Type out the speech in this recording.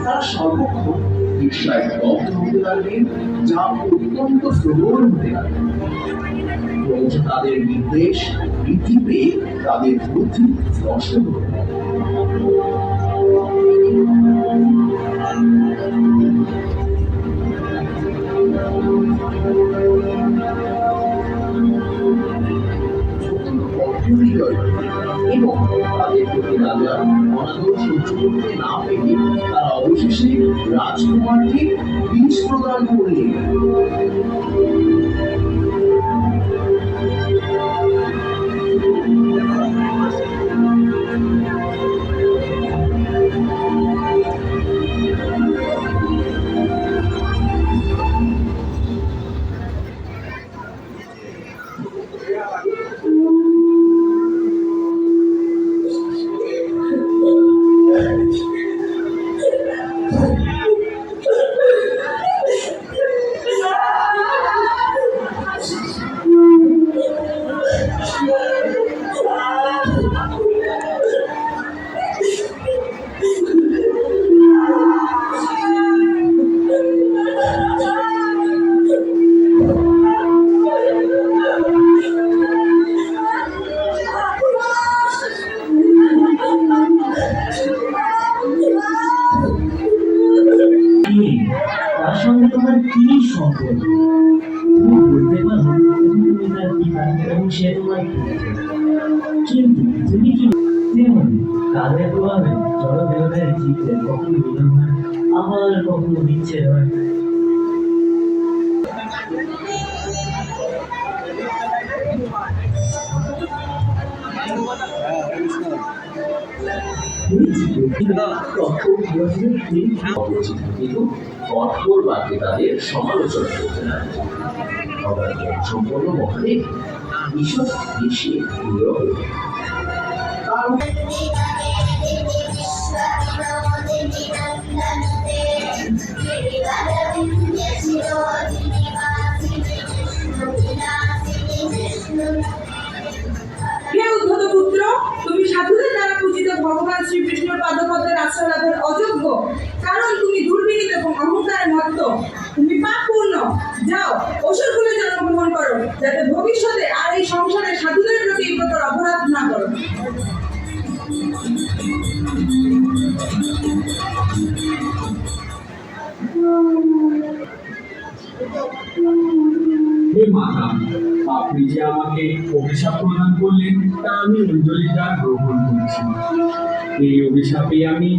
তারা সর্বক্ষণ ঈর্ষায় দগ্ধ হতে লাগলেন, যা অত্যন্ত প্রবল হতে লাগলেন। ক্রমশ তাদের নির্দেশ বৃদ্ধি পেয়ে তাদের বুদ্ধি নষ্ট হতে লাগল। এবং তাদের প্রতি রাজা অনাদর সহ্য করতে না পেরে তারা অবশেষে রাজকুমারকে বিষ প্রদান করলেন। তার সঙ্গে তোমার কি সম্পর্ক? তুমি বলতে পারো তুমি তার পিতা এবং সে তোমার কিন্তু তুমি কি তেমন কালের প্রভাবে জড়দেবতার জীবনের কখনো মিলন হয়, আবার কখনো বিচ্ছেদ হয়। কঠোর বাক্যে তাদের সমালোচনা করতে লাগে। সম্পন্ন মহাদেব ঈষৎ বেশি হে উদ্ধত পুত্র, তুমি সাধুদের দ্বারা পূজিত ভগবান শ্রীকৃষ্ণের পাদপদ্মের আশ্রয় লাভের অযোগ্য, কারণ তুমি দুর্বিনীত এবং অহংকারে মত্ত। তুমি পাপপূর্ণ। যাও, অসুরকুলে জন্মগ্রহণ করো, যাতে ভবিষ্যতে আর এই সংসারে সাধুদের প্রতি এই প্রকার অপরাধ না করো। হে মাতা, আপনি যে আমাকে অভিশাপ প্রদান করলেন তা আমি অঞ্জলি দ্বারা গ্রহণ করছি। এই অভিশাপে আমি